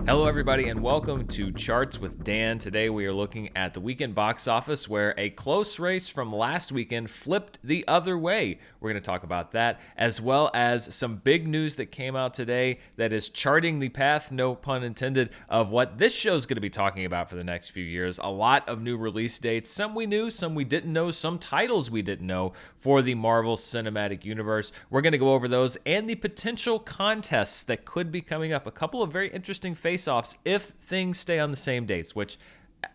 Hello, everybody, and welcome to Charts with Dan. Today, we are looking at the weekend box office where a close race from last weekend flipped the other way. We're going to talk about that, as well as some big news that came out today that is charting the path, no pun intended, of what this show is going to be talking about for the next few years. A lot of new release dates, some we knew, some we didn't know, some titles we didn't know for the Marvel Cinematic Universe. We're going to go over those and the potential contests that could be coming up. A couple of very interesting face-offs if things stay on the same dates, which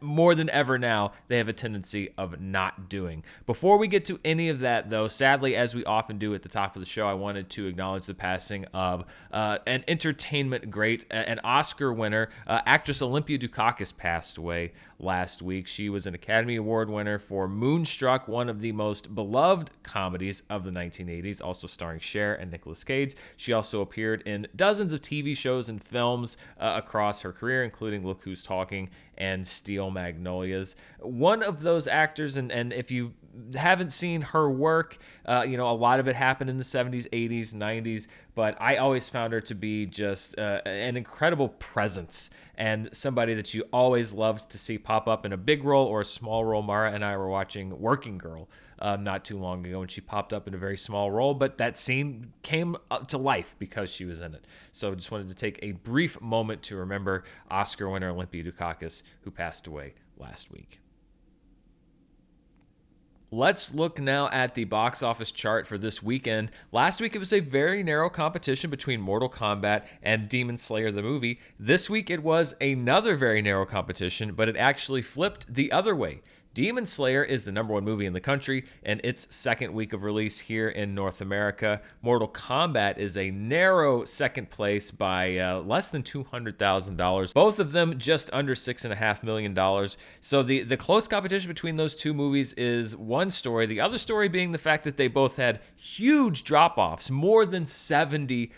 more than ever now, they have a tendency of not doing. Before we get to any of that, though, sadly, as we often do at the top of the show, I wanted to acknowledge the passing of an entertainment great, an Oscar winner. Actress Olympia Dukakis passed away last week. She was an Academy Award winner for Moonstruck, one of the most beloved comedies of the 1980s, also starring Cher and Nicolas Cage. She also appeared in dozens of TV shows and films across her career, including Look Who's Talking and Steel Magnolias. One of those actors, and if you haven't seen her work, a lot of it happened in the 70s, 80s, 90s, but I always found her to be just an incredible presence and somebody that you always loved to see pop up in a big role or a small role. Mara and I were watching Working Girl not too long ago, and she popped up in a very small role, but that scene came to life because she was in it. So just wanted to take a brief moment to remember Oscar winner Olympia Dukakis, who passed away last week. Let's look now at the box office chart for this weekend. Last week, it was a very narrow competition between Mortal Kombat and Demon Slayer the movie. This week, it was another very narrow competition, but it actually flipped the other way. Demon Slayer is the number one movie in the country in its second week of release here in North America. Mortal Kombat is a narrow second place by less than $200,000. Both of them just under $6.5 million. So the close competition between those two movies is one story. The other story being the fact that they both had huge drop-offs, more than 70%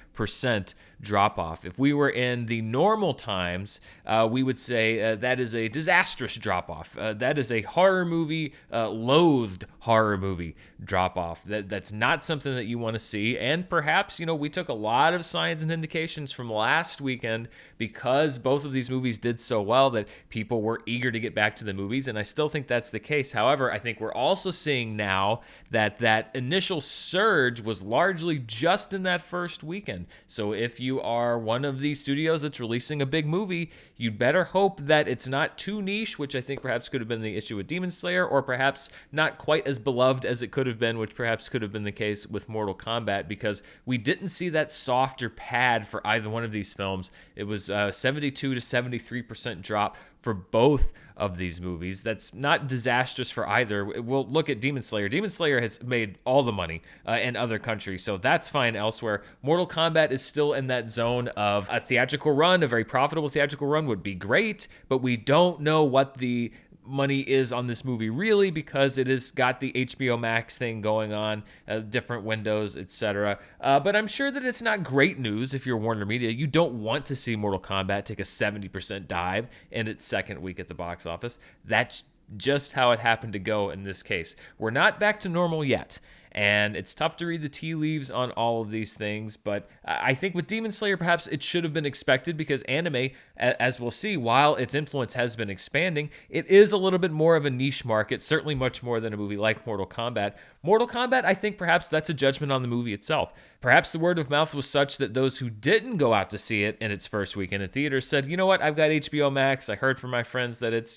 drop-off. If we were in the normal times, we would say that is a disastrous drop-off. That is a horror movie, loathed horror movie drop-off. That's not something that you want to see. And perhaps, we took a lot of signs and indications from last weekend because both of these movies did so well that people were eager to get back to the movies, and I still think that's the case. However, I think we're also seeing now that initial surge was largely just in that first weekend. So if you are one of these studios that's releasing a big movie, you'd better hope that it's not too niche, which I think perhaps could have been the issue with Demon Slayer, or perhaps not quite as beloved as it could have been, which perhaps could have been the case with Mortal Kombat, because we didn't see that softer pad for either one of these films. It was 72 to 73% drop for both of these movies. That's not disastrous for either. We'll look at Demon Slayer. Demon Slayer has made all the money in other countries, so that's fine elsewhere. Mortal Kombat is still in that zone of a theatrical run. A very profitable theatrical run would be great, but we don't know what the money is on this movie really, because it has got the HBO Max thing going on, different windows, etc. But I'm sure that it's not great news if you're Warner Media. You don't want to see Mortal Kombat take a 70% dive in its second week at the box office. That's just how it happened to go in this case. We're not back to normal yet, and it's tough to read the tea leaves on all of these things, but I think with Demon Slayer, perhaps it should have been expected, because anime, as we'll see, while its influence has been expanding, it is a little bit more of a niche market, certainly much more than a movie like Mortal Kombat. Mortal Kombat, I think perhaps that's a judgment on the movie itself. Perhaps the word of mouth was such that those who didn't go out to see it in its first weekend in theaters said, you know what, I've got HBO Max. I heard from my friends that it's,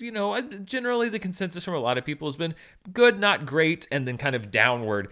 generally the consensus from a lot of people has been good, not great, and then kind of downward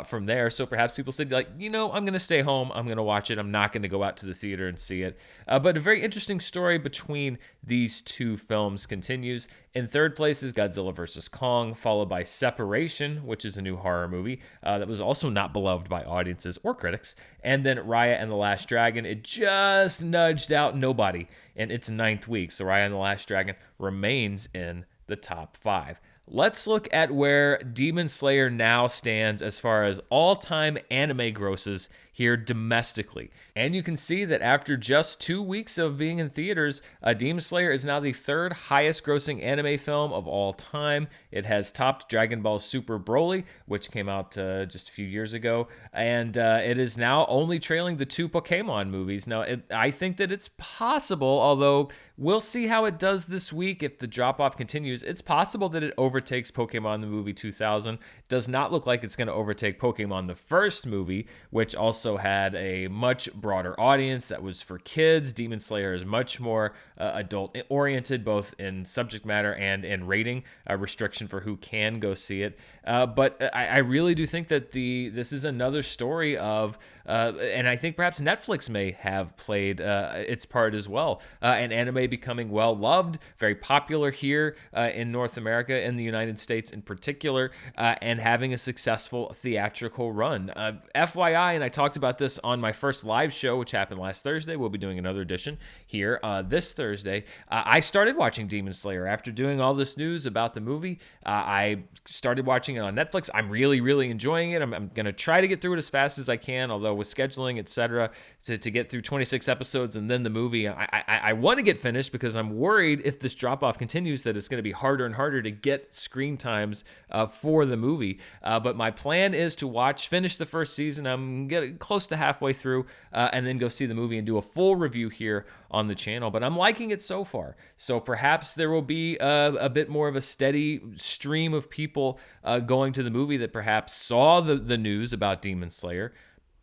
from there. So perhaps people said, I'm going to stay home. I'm going to watch it. I'm not going to go out to the theater and see it. But a very interesting story between these two films continues. In third place is Godzilla vs. Kong, followed by Separation, which is a new horror movie that was also not beloved by audiences or critics. And then Raya and the Last Dragon. It just nudged out Nobody in its ninth week. So Raya and the Last Dragon remains in the top 5. Let's look at where Demon Slayer now stands as far as all-time anime grosses here domestically. And you can see that after just 2 weeks of being in theaters, Demon Slayer is now the third highest grossing anime film of all time. It has topped Dragon Ball Super Broly, which came out just a few years ago, and it is now only trailing the 2 Pokemon movies. Now, I think that it's possible, although we'll see how it does this week if the drop-off continues. It's possible that it overtakes Pokemon the movie 2000. Does not look like it's going to overtake Pokemon the first movie, which also had a much broader audience that was for kids. Demon Slayer is much more adult-oriented, both in subject matter and in rating, a restriction for who can go see it. But I really do think that this is another story of, and I think perhaps Netflix may have played its part as well, an anime becoming well-loved, very popular here in North America, in the United States in particular, and having a successful theatrical run. FYI, and I talked about this on my first live show, which happened last Thursday. We'll be doing another edition here this Thursday. I started watching Demon Slayer after doing all this news about the movie. I started watching it on Netflix. I'm really, really enjoying it. I'm going to try to get through it as fast as I can, although with scheduling, etc., to get through 26 episodes and then the movie, I want to get finished because I'm worried if this drop-off continues that it's going to be harder and harder to get screen times for the movie. But my plan is to finish the first season. I'm getting close to halfway through, and then go see the movie and do a full review here on the channel. But I'm liking it so far. So perhaps there will be a bit more of a steady stream of people going to the movie that perhaps saw the news about Demon Slayer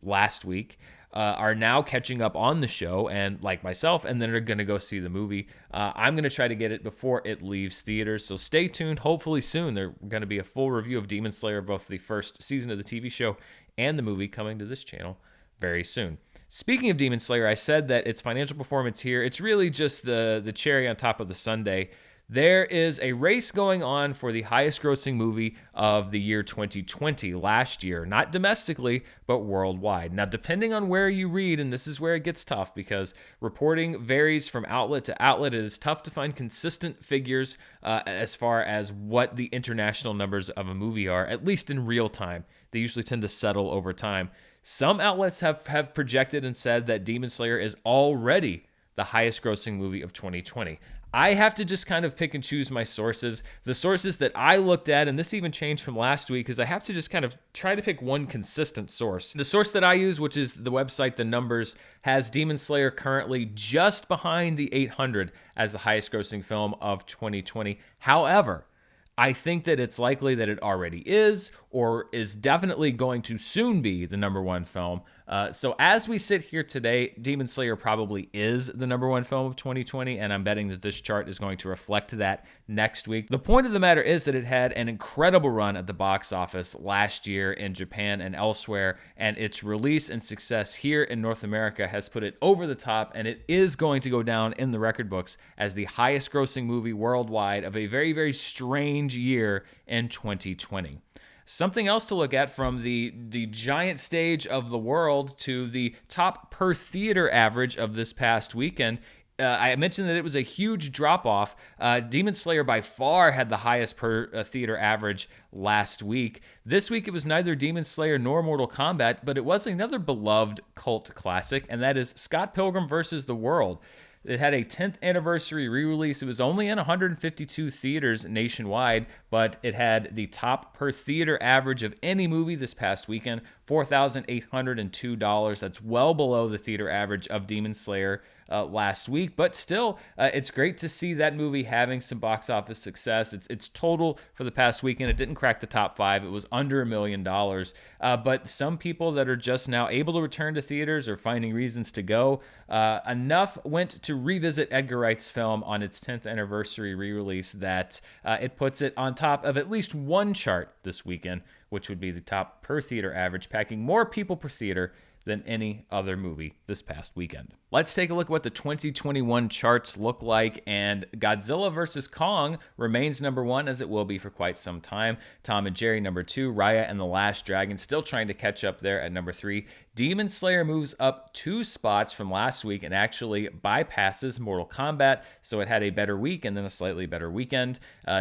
last week, are now catching up on the show, and like myself, and then are going to go see the movie. I'm going to try to get it before it leaves theaters, so stay tuned. Hopefully soon there's going to be a full review of Demon Slayer, both the first season of the TV show and the movie, coming to this channel very soon. Speaking of Demon Slayer, I said that its financial performance here, it's really just the cherry on top of the sundae. There is a race going on for the highest grossing movie of the year 2020, last year, not domestically, but worldwide. Now, depending on where you read, and this is where it gets tough because reporting varies from outlet to outlet, it is tough to find consistent figures as far as what the international numbers of a movie are, at least in real time. They usually tend to settle over time. Some outlets have projected and said that Demon Slayer is already the highest grossing movie of 2020. I have to just kind of pick and choose my sources. The sources that I looked at, and this even changed from last week, because I have to just kind of try to pick one consistent source. The source that I use, which is the website The Numbers, has Demon Slayer currently just behind the 800 as the highest grossing film of 2020. However, I think that it's likely that it already is, or is definitely going to soon be, the number one film. So as we sit here today, Demon Slayer probably is the number one film of 2020, and I'm betting that this chart is going to reflect that next week. The point of the matter is that it had an incredible run at the box office last year in Japan and elsewhere, and its release and success here in North America has put it over the top, and it is going to go down in the record books as the highest grossing movie worldwide of a very, very strange year in 2020. Something else to look at, from the giant stage of the world to the top per theater average of this past weekend. I mentioned that it was a huge drop-off. Demon Slayer by far had the highest per theater average last week. This week it was neither Demon Slayer nor Mortal Kombat, but it was another beloved cult classic, and that is Scott Pilgrim vs. the World. It had a 10th anniversary re-release. It was only in 152 theaters nationwide, but it had the top per theater average of any movie this past weekend, $4,802. That's well below the theater average of Demon Slayer last week, but still, it's great to see that movie having some box office success. Its total for the past weekend, it didn't crack the top 5. It was under $1 million, but some people that are just now able to return to theaters are finding reasons to go. Enough went to revisit Edgar Wright's film on its 10th anniversary re-release that it puts it on top of at least one chart this weekend, which would be the top per theater average, packing more people per theater than any other movie this past weekend. Let's take a look at what the 2021 charts look like, and Godzilla vs. Kong remains number 1, as it will be for quite some time. Tom and Jerry number 2, Raya and the Last Dragon still trying to catch up there at number 3. Demon Slayer moves up 2 spots from last week and actually bypasses Mortal Kombat, so it had a better week and then a slightly better weekend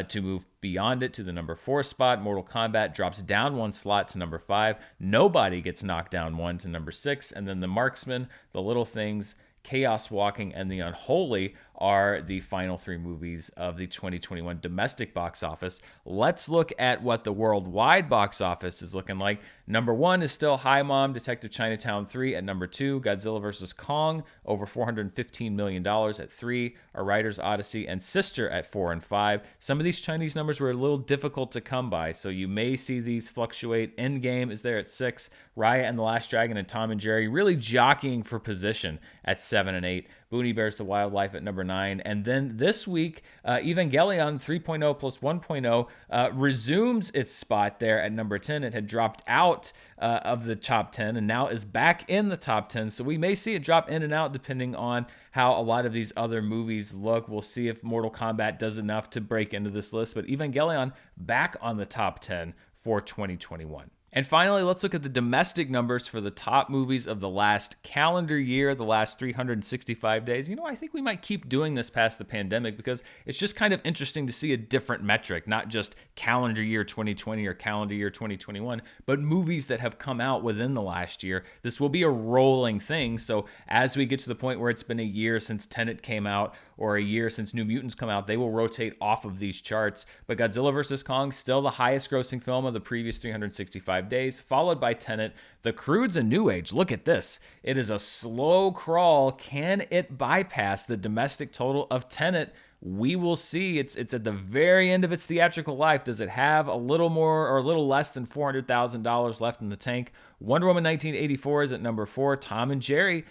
to move beyond it to the number 4 spot. Mortal Kombat drops down 1 slot to number 5. Nobody gets knocked down 1 to number 6. And then The Marksman, The Little Things, Chaos Walking, and The Unholy are the final 3 movies of the 2021 domestic box office. Let's look at what the worldwide box office is looking like. Number 1 is still Hi Mom, Detective Chinatown 3 at number 2. Godzilla vs. Kong, over $415 million at 3. A Writer's Odyssey and Sister at 4 and 5. Some of these Chinese numbers were a little difficult to come by, so you may see these fluctuate. Endgame is there at 6. Raya and the Last Dragon and Tom and Jerry really jockeying for position at 7 and 8. Boonie Bears the Wildlife at number 9. And then this week, Evangelion 3.0 plus 1.0 resumes its spot there at number 10. It had dropped out of the top 10 and now is back in the top 10. So we may see it drop in and out depending on how a lot of these other movies look. We'll see if Mortal Kombat does enough to break into this list. But Evangelion back on the top 10 for 2021. And finally, let's look at the domestic numbers for the top movies of the last calendar year, the last 365 days. I think we might keep doing this past the pandemic because it's just kind of interesting to see a different metric, not just calendar year 2020 or calendar year 2021, but movies that have come out within the last year. This will be a rolling thing. So as we get to the point where it's been a year since Tenet came out or a year since New Mutants come out, they will rotate off of these charts. But Godzilla vs. Kong, still the highest grossing film of the previous 365 days, followed by Tenet. The Croods: A New Age. Look at this. It is a slow crawl. Can it bypass the domestic total of Tenet? We will see. It's at the very end of its theatrical life. Does it have a little more or a little less than $400,000 left in the tank? Wonder Woman 1984 is at number 4. Tom and Jerry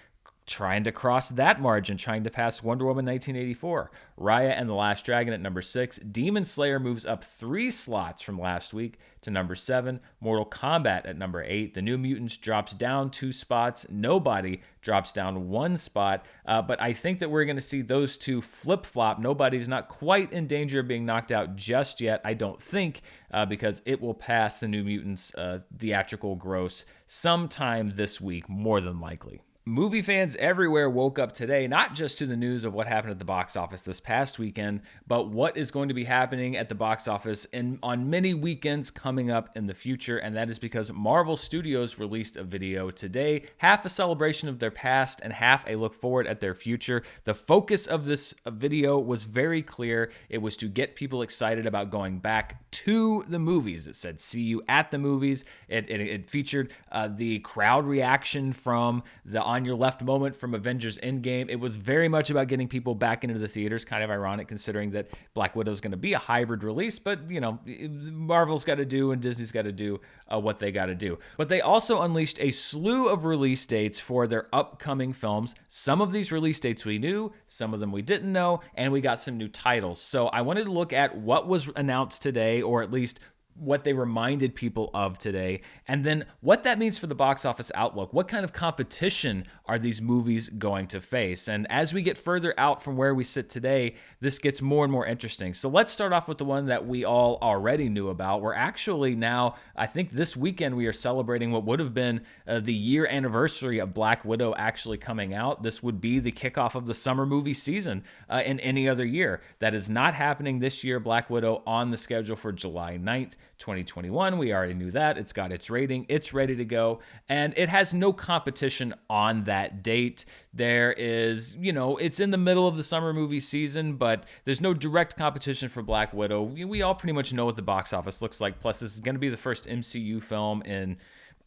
trying to cross that margin, trying to pass Wonder Woman 1984. Raya and the Last Dragon at number 6. Demon Slayer moves up 3 slots from last week to number 7. Mortal Kombat at number 8. The New Mutants drops down 2 spots. Nobody drops down 1 spot. But I think that we're going to see those two flip-flop. Nobody's not quite in danger of being knocked out just yet, I don't think, because it will pass the New Mutants theatrical gross sometime this week, more than likely. Movie fans everywhere woke up today, not just to the news of what happened at the box office this past weekend, but what is going to be happening at the box office on many weekends coming up in the future. And that is because Marvel Studios released a video today, half a celebration of their past and half a look forward at their future. The focus of this video was very clear. It was to get people excited about going back to the movies. It said, "See you at the movies." It featured the crowd reaction from the On Your Left moment from Avengers Endgame. It was very much about getting people back into the theaters. Kind of ironic considering that Black Widow is going to be a hybrid release, but Marvel's got to do and Disney's got to do what they got to do. But they also unleashed a slew of release dates for their upcoming films. Some of these release dates we knew, some of them we didn't know, and we got some new titles. So I wanted to look at what was announced today, or at least what they reminded people of today, and then what that means for the box office outlook. What kind of competition are these movies going to face? And as we get further out from where we sit today, this gets more and more interesting. So let's start off with the one that we all already knew about. We're actually now, I think this weekend, we are celebrating what would have been the year anniversary of Black Widow actually coming out. This would be the kickoff of the summer movie season in any other year. That is not happening this year. Black Widow on the schedule for July 9th. 2021. We already knew that. It's got its rating. It's ready to go. And it has no competition on that date. There is, it's in the middle of the summer movie season, but there's no direct competition for Black Widow. We all pretty much know what the box office looks like. Plus, this is going to be the first MCU film in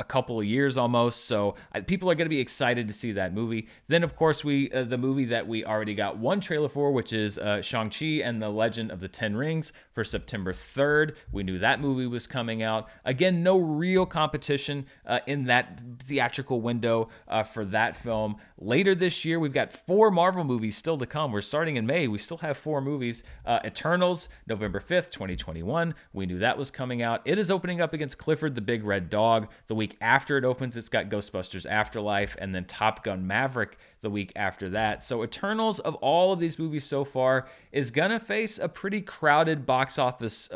a couple of years almost, so people are going to be excited to see that movie. Then, of course, the movie that we already got one trailer for, which is Shang-Chi and the Legend of the Ten Rings for September 3rd. We knew that movie was coming out. Again, no real competition in that theatrical window for that film. Later this year, we've got 4 Marvel movies still to come. We're starting in May. We still have 4 movies. Eternals, November 5th, 2021. We knew that was coming out. It is opening up against Clifford the Big Red Dog. The week after it opens, it's got Ghostbusters Afterlife and then Top Gun Maverick the week after that. So Eternals, of all of these movies so far, is going to face a pretty crowded box office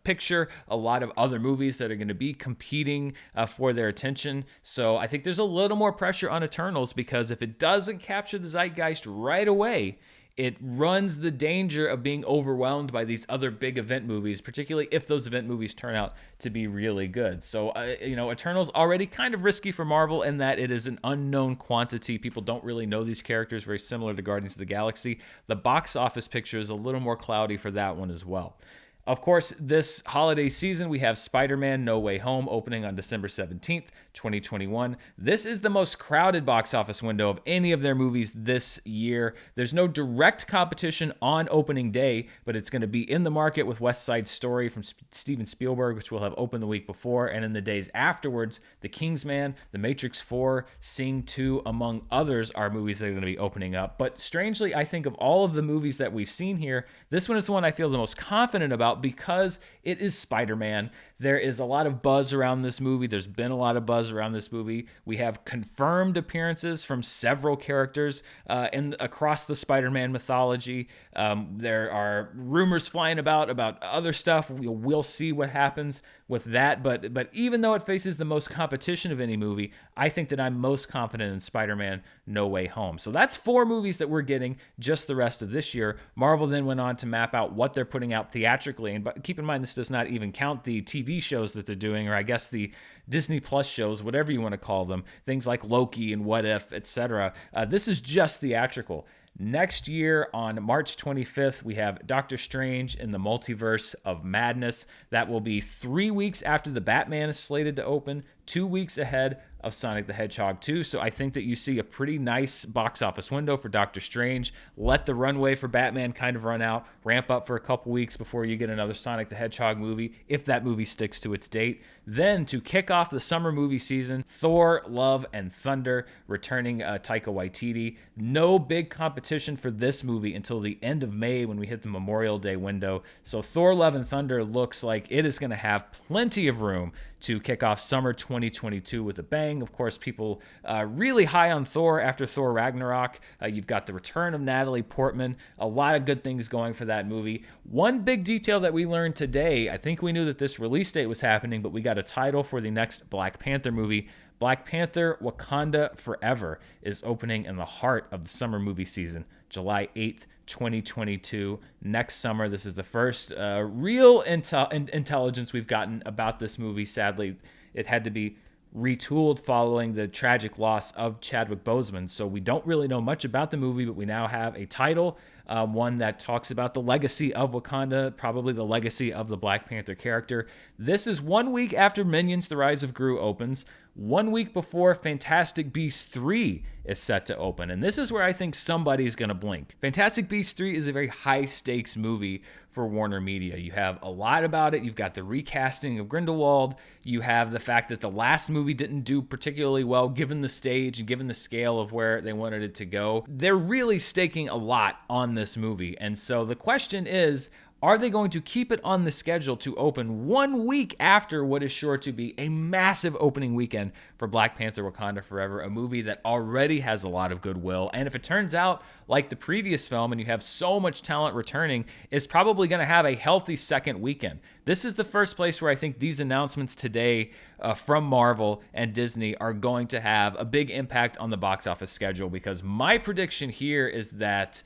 picture. A lot of other movies that are going to be competing for their attention. So I think there's a little more pressure on Eternals because if it doesn't capture the zeitgeist right away, it runs the danger of being overwhelmed by these other big event movies, particularly if those event movies turn out to be really good. So, Eternals already kind of risky for Marvel in that it is an unknown quantity. People don't really know these characters, very similar to Guardians of the Galaxy. The box office picture is a little more cloudy for that one as well. Of course, this holiday season, we have Spider-Man No Way Home opening on December 17th, 2021. This is the most crowded box office window of any of their movies this year. There's no direct competition on opening day, but it's going to be in the market with West Side Story from Steven Spielberg, which will have opened the week before, and in the days afterwards, The Kingsman, The Matrix 4, Sing 2, among others, are movies that are going to be opening up. But strangely, I think of all of the movies that we've seen here, this one is the one I feel the most confident about, because it is Spider-Man. There is a lot of buzz around this movie. There's been a lot of buzz around this movie. We have confirmed appearances from several characters across the Spider-Man mythology. There are rumors flying about other stuff. We'll see what happens with that. But even though it faces the most competition of any movie, I think that I'm most confident in Spider-Man No Way Home. So that's 4 movies that we're getting just the rest of this year. Marvel then went on to map out what they're putting out theatrically. But keep in mind, this does not even count the TV shows that they're doing, or I guess the Disney Plus shows, whatever you want to call them, things like Loki and What If, etc. This is just theatrical. Next year, on March 25th, we have Doctor Strange in the Multiverse of Madness. That will be 3 weeks after the Batman is slated to open, 2 weeks ahead of Sonic the Hedgehog 2. So I think that you see a pretty nice box office window for Doctor Strange. Let the runway for Batman kind of run out, ramp up for a couple weeks before you get another Sonic the Hedgehog movie, if that movie sticks to its date. Then, to kick off the summer movie season, Thor, Love, and Thunder, returning Taika Waititi. No big competition for this movie until the end of May when we hit the Memorial Day window. So Thor, Love, and Thunder looks like it is going to have plenty of room to kick off summer 2022 with a bang. Of course, people really high on Thor after Thor Ragnarok. You've got the return of Natalie Portman. A lot of good things going for that movie. One big detail that we learned today, I think we knew that this release date was happening, but we got a title for the next Black Panther movie. Black Panther Wakanda Forever is opening in the heart of the summer movie season, July 8th, 2022. Next summer, this is the first real intelligence we've gotten about this movie. Sadly, it had to be retooled following the tragic loss of Chadwick Boseman. So we don't really know much about the movie, but we now have a title, one that talks about the legacy of Wakanda, probably the legacy of the Black Panther character. This is 1 week after Minions: The Rise of Gru opens, 1 week before Fantastic Beasts 3 is set to open. And this is where I think somebody's going to blink. Fantastic Beasts 3 is a very high-stakes movie for Warner Media. You have a lot about it. You've got the recasting of Grindelwald. You have the fact that the last movie didn't do particularly well given the stage and given the scale of where they wanted it to go. They're really staking a lot on this movie. And so the question is, are they going to keep it on the schedule to open 1 week after what is sure to be a massive opening weekend for Black Panther Wakanda Forever, a movie that already has a lot of goodwill? And if it turns out like the previous film and you have so much talent returning, it's probably going to have a healthy second weekend. This is the first place where I think these announcements today from Marvel and Disney are going to have a big impact on the box office schedule, because my prediction here is that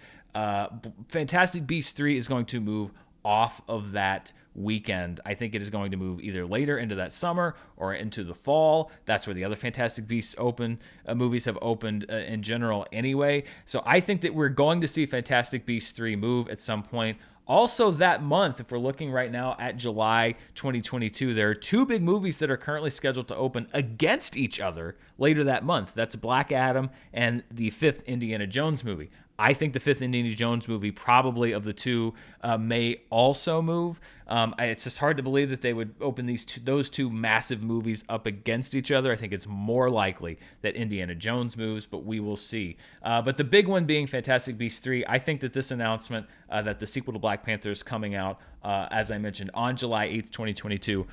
Fantastic Beasts 3 is going to move off of that weekend. I think it is going to move either later into that summer or into the fall. That's where the other Fantastic Beasts movies have opened in general anyway. So I think that we're going to see Fantastic Beasts 3 move at some point. Also that month, if we're looking right now at July 2022, there are 2 big movies that are currently scheduled to open against each other later that month. That's Black Adam and the 5th Indiana Jones movie. I think the 5th Indiana Jones movie, probably of the 2, may also move. It's just hard to believe that they would open those two massive movies up against each other. I think it's more likely that Indiana Jones moves, but we will see. But the big one being Fantastic Beasts 3, I think that this announcement that the sequel to Black Panther is coming out, as I mentioned, on July 8th, 2022,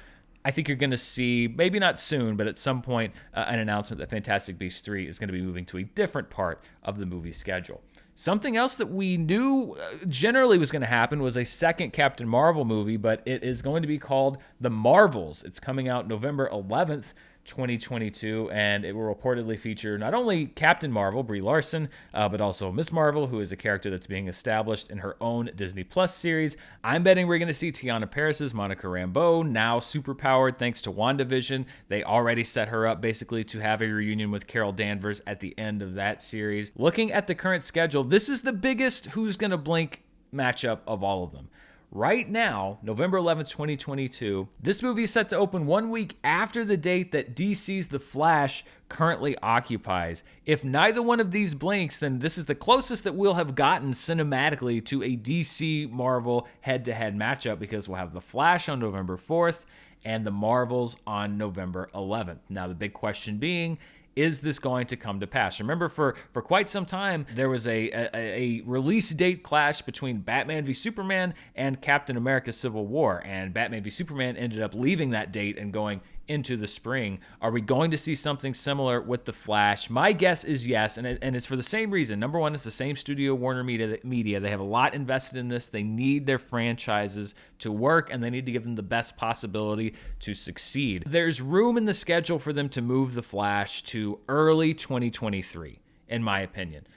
I think you're going to see, maybe not soon, but at some point, an announcement that Fantastic Beasts 3 is going to be moving to a different part of the movie schedule. Something else that we knew generally was going to happen was a second Captain Marvel movie, but it is going to be called The Marvels. It's coming out November 11th, 2022, and it will reportedly feature not only Captain Marvel, Brie Larson, but also Miss Marvel, who is a character that's being established in her own Disney Plus series. I'm betting we're going to see Tiana Paris's Monica Rambeau, now superpowered thanks to WandaVision. They already set her up basically to have a reunion with Carol Danvers at the end of that series. Looking at the current schedule, this is the biggest Who's Gonna Blink matchup of all of them. Right now, November 11th, 2022, this movie is set to open 1 week after the date that DC's The Flash currently occupies. If neither one of these blinks, then this is the closest that we'll have gotten cinematically to a DC Marvel head-to-head matchup, because we'll have The Flash on November 4th and the Marvels on November 11th. Now, the big question being, is this going to come to pass? Remember, for quite some time, there was a release date clash between Batman v Superman and Captain America Civil War, and Batman v Superman ended up leaving that date and going into the spring. Are we going to see something similar with The Flash? My guess is yes, and it's for the same reason. Number one, it's the same studio, Warner Media. They have a lot invested in this. They need their franchises to work, and they need to give them the best possibility to succeed. There's room in the schedule for them to move The Flash to early 2023, in my opinion.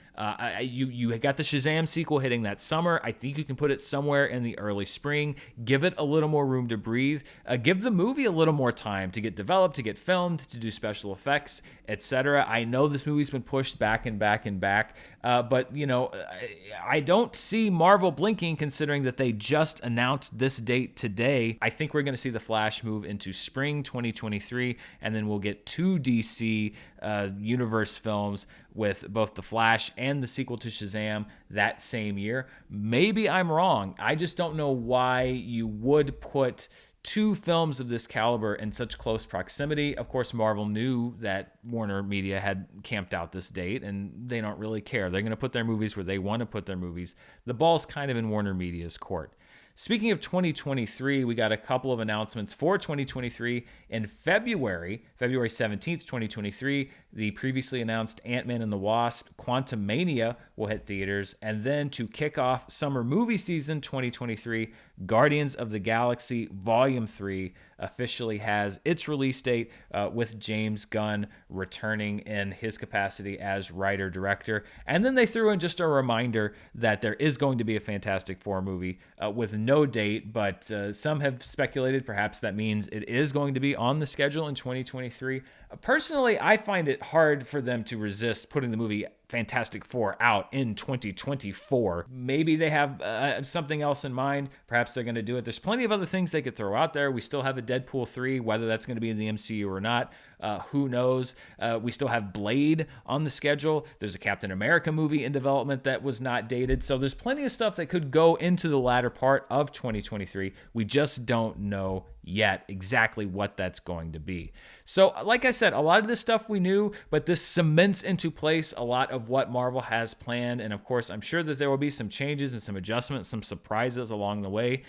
You got the Shazam sequel hitting that summer. I think you can put it somewhere in the early spring. Give it a little more room to breathe. Give the movie a little more time to get developed, to get filmed, to do special effects, etc. I know this movie's been pushed back and back and back, but I don't see Marvel blinking, considering that they just announced this date today. I think we're going to see The Flash move into spring 2023, and then we'll get 2 DC universe films with both The Flash and the sequel to Shazam that same year. Maybe I'm wrong. I just don't know why you would put 2 films of this caliber in such close proximity. Of course, Marvel knew that Warner Media had camped out this date, and they don't really care. They're going to put their movies where they want to put their movies. The ball's kind of in Warner Media's court. Speaking of 2023, we got a couple of announcements for 2023. In February 17th, 2023, the previously announced Ant-Man and the Wasp: Quantumania will hit theaters. And then to kick off summer movie season 2023, Guardians of the Galaxy Volume 3 officially has its release date, with James Gunn returning in his capacity as writer-director. And then they threw in just a reminder that there is going to be a Fantastic Four movie with no date, but some have speculated perhaps that means it is going to be on the schedule in 2023. Personally, I find it hard for them to resist putting the movie Fantastic Four out in 2024. Maybe they have something else in mind. Perhaps they're going to do it. There's plenty of other things they could throw out there. We still have a Deadpool 3, whether that's going to be in the MCU or not. Who knows? We still have Blade on the schedule. There's a Captain America movie in development that was not dated. So there's plenty of stuff that could go into the latter part of 2023. We just don't know yet exactly what that's going to be. So like I said, a lot of this stuff we knew, but this cements into place a lot of what Marvel has planned. And of course, I'm sure that there will be some changes and some adjustments, some surprises along the way.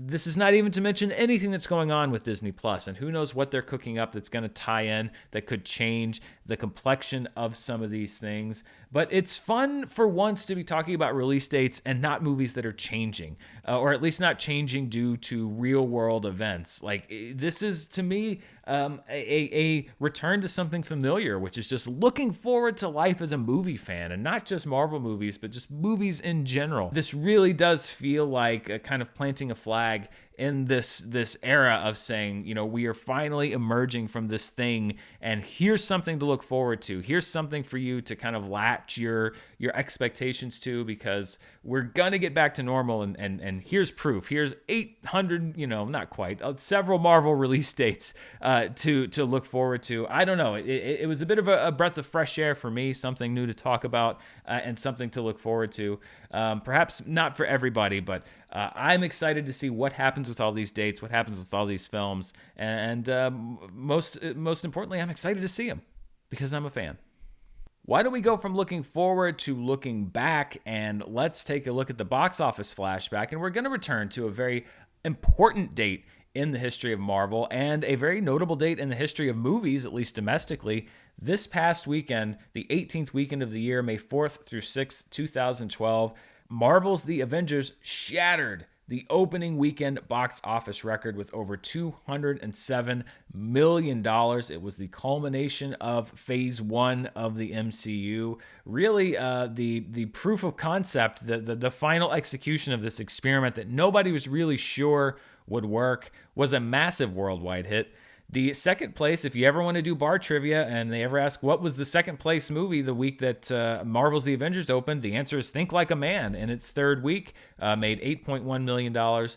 This is not even to mention anything that's going on with Disney Plus, and who knows what they're cooking up that's going to tie in, that could change the complexion of some of these things. But it's fun for once to be talking about release dates and not movies that are changing, or at least not changing due to real world events. Like, this is, to me, a return to something familiar, which is just looking forward to life as a movie fan, and not just Marvel movies, but just movies in general. This really does feel like a kind of planting a flag in this era of saying, we are finally emerging from this thing, and here's something to look forward to. Here's something for you to kind of latch your expectations to, because we're gonna get back to normal, and here's proof. Here's 800, not quite, several Marvel release dates to look forward to. I don't know. It was a bit of a breath of fresh air for me, something new to talk about, and something to look forward to. Perhaps not for everybody, but I'm excited to see what happens with all these dates, what happens with all these films, and most importantly, I'm excited to see them because I'm a fan. Why don't we go from looking forward to looking back, and let's take a look at the box office flashback, and we're going to return to a very important date in the history of Marvel, and a very notable date in the history of movies, at least domestically. This past weekend, the 18th weekend of the year, May 4th through 6th, 2012, Marvel's The Avengers shattered the opening weekend box office record with over $207 million. It was the culmination of phase one of the MCU. Really, the proof of concept, the final execution of this experiment that nobody was really sure would work, was a massive worldwide hit. The second place, if you ever want to do bar trivia and they ever ask what was the second place movie the week that Marvel's The Avengers opened, the answer is Think Like a Man. In its third week, made $8.1 million.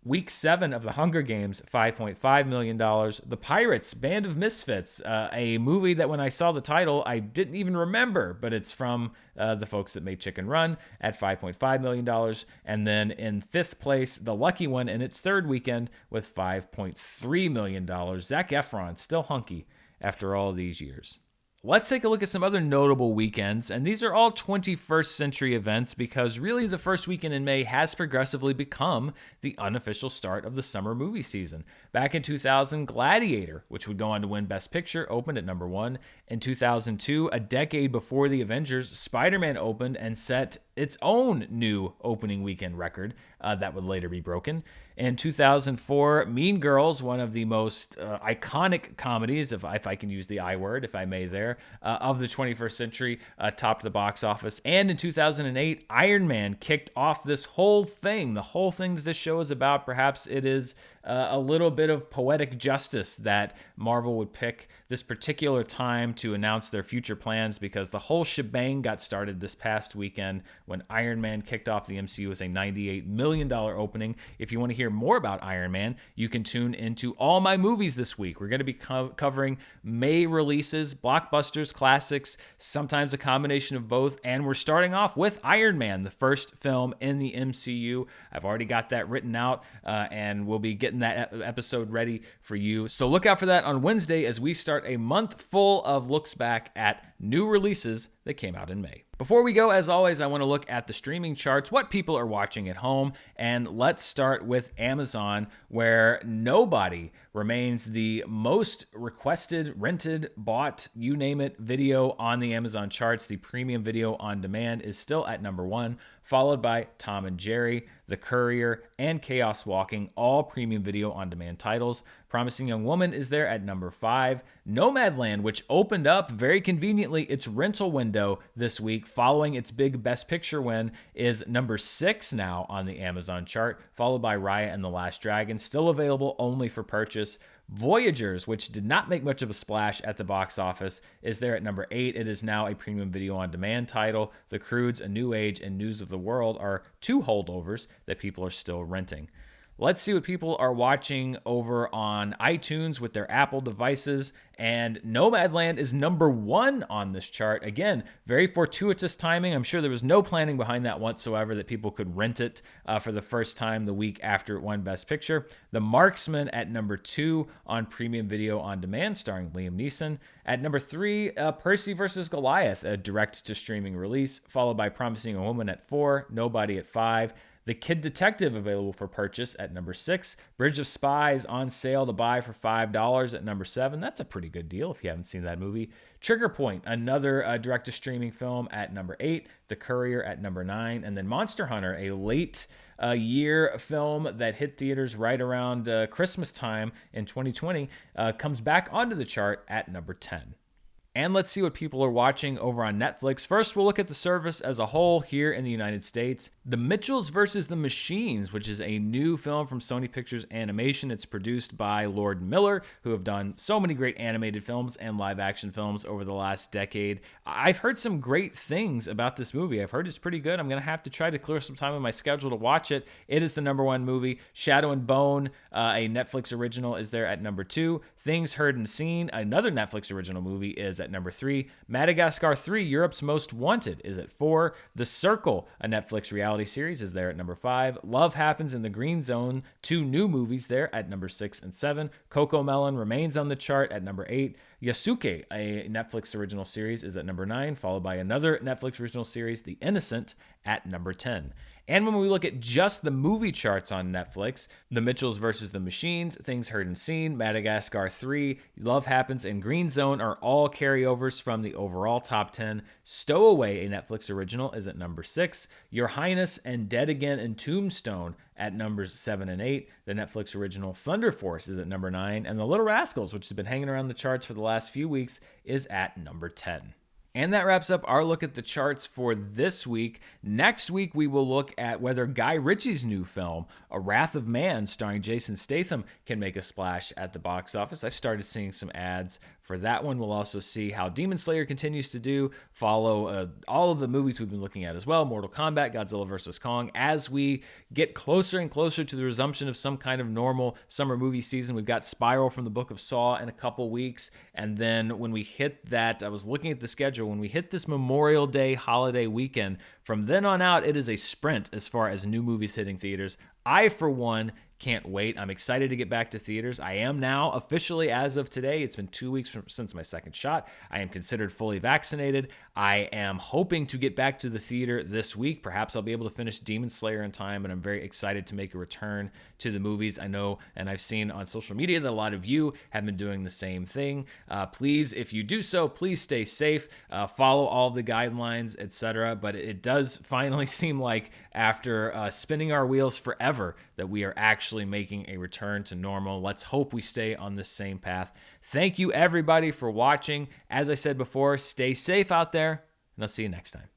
Week 7 of The Hunger Games, $5.5 million. The Pirates, Band of Misfits, a movie that when I saw the title, I didn't even remember, but it's from the folks that made Chicken Run at $5.5 million. And then in fifth place, The Lucky One in its third weekend with $5.3 million. Zac Efron, still hunky after all these years. Let's take a look at some other notable weekends, and these are all 21st century events because really the first weekend in May has progressively become the unofficial start of the summer movie season. Back in 2000, Gladiator, which would go on to win Best Picture, opened at number 1. In 2002, a decade before the Avengers, Spider-Man opened and set its own new opening weekend record that would later be broken. In 2004, Mean Girls, one of the most iconic comedies, if I can use the I word, if I may there, of the 21st century, topped the box office. And in 2008, Iron Man kicked off this whole thing, the whole thing that this show is about. Perhaps it is a little bit of poetic justice that Marvel would pick this particular time to announce their future plans, because the whole shebang got started this past weekend when Iron Man kicked off the MCU with a $98 million opening. If you want to hear more about Iron Man, you can tune into all my movies this week. We're going to be covering May releases, blockbusters, classics, sometimes a combination of both, and we're starting off with Iron Man, the first film in the MCU. I've already got that written out, and we'll be getting that episode ready for you. So look out for that on Wednesday as we start a month full of looks back at new releases that came out in May. Before we go, as always, I want to look at the streaming charts, what people are watching at home, and let's start with Amazon, where Nobody remains the most requested, rented, bought, you name it, video on the Amazon charts. The premium video on demand is still at number 1, followed by Tom and Jerry, The Courier, and Chaos Walking, all premium video on demand titles. Promising Young Woman is there at number 5. Nomadland, which opened up very conveniently its rental window this week following its big Best Picture win, is number 6 now on the Amazon chart, followed by Raya and the Last Dragon, still available only for purchase. Voyagers, which did not make much of a splash at the box office, is there at number 8. It is now a premium video on demand title. The Croods, A New Age, and News of the World are 2 holdovers that people are still renting. Let's see what people are watching over on iTunes with their Apple devices. And Nomadland is number 1 on this chart. Again, very fortuitous timing. I'm sure there was no planning behind that whatsoever, that people could rent it for the first time the week after it won Best Picture. The Marksman at number 2 on premium video on demand, starring Liam Neeson. At number 3, Percy vs. Goliath, a direct-to-streaming release, followed by Promising a Woman at 4, Nobody at 5. The Kid Detective available for purchase at number 6. Bridge of Spies on sale to buy for $5 at number 7. That's a pretty good deal if you haven't seen that movie. Trigger Point, another direct-to-streaming film at number 8. The Courier at number 9. And then Monster Hunter, a late year film that hit theaters right around Christmas time in 2020, comes back onto the chart at number 10. And let's see what people are watching over on Netflix. First, we'll look at the service as a whole here in the United States. The Mitchells vs. the Machines, which is a new film from Sony Pictures Animation. It's produced by Lord Miller, who have done so many great animated films and live-action films over the last decade. I've heard some great things about this movie. I've heard it's pretty good. I'm going to have to try to clear some time in my schedule to watch it. It is the number 1 movie. Shadow and Bone, a Netflix original, is there at number 2. Things Heard and Seen, another Netflix original movie, is at number 3. Madagascar 3, Europe's Most Wanted, is at 4. The Circle, a Netflix reality series, is there at number 5. Love Happens in the Green Zone, 2 new movies there at number 6 and 7. Coco Melon remains on the chart at number 8. Yasuke, a Netflix original series, is at number 9, followed by another Netflix original series, The Innocent, at number 10. And when we look at just the movie charts on Netflix, The Mitchells vs. the Machines, Things Heard and Seen, Madagascar 3, Love Happens, and Green Zone are all carryovers from the overall top 10. Stowaway, a Netflix original, is at number 6. Your Highness and Dead Again and Tombstone at numbers 7 and 8. The Netflix original Thunder Force is at number 9. And The Little Rascals, which has been hanging around the charts for the last few weeks, is at number 10. And that wraps up our look at the charts for this week. Next week, we will look at whether Guy Ritchie's new film, A Wrath of Man, starring Jason Statham, can make a splash at the box office. I've started seeing some ads for that one. We'll also see how Demon Slayer continues to do, follow all of the movies we've been looking at as well, Mortal Kombat, Godzilla vs. Kong. As we get closer and closer to the resumption of some kind of normal summer movie season, we've got Spiral from the Book of Saw in a couple weeks. And then when we hit that, I was looking at the schedule, when we hit this Memorial Day holiday weekend, from then on out, it is a sprint as far as new movies hitting theaters. I, for one, can't wait. I'm excited to get back to theaters. I am now officially, as of today. It's been 2 weeks since my second shot. I am considered fully vaccinated. I am hoping to get back to the theater this week. Perhaps I'll be able to finish Demon Slayer in time, and I'm very excited to make a return to the movies. I know, and I've seen on social media that a lot of you have been doing the same thing. Please, if you do so, please stay safe. Follow all the guidelines, etc. But it does finally seem like after spinning our wheels forever that we are actually making a return to normal. Let's hope we stay on this same path. Thank you, everybody, for watching. As I said before, stay safe out there, and I'll see you next time.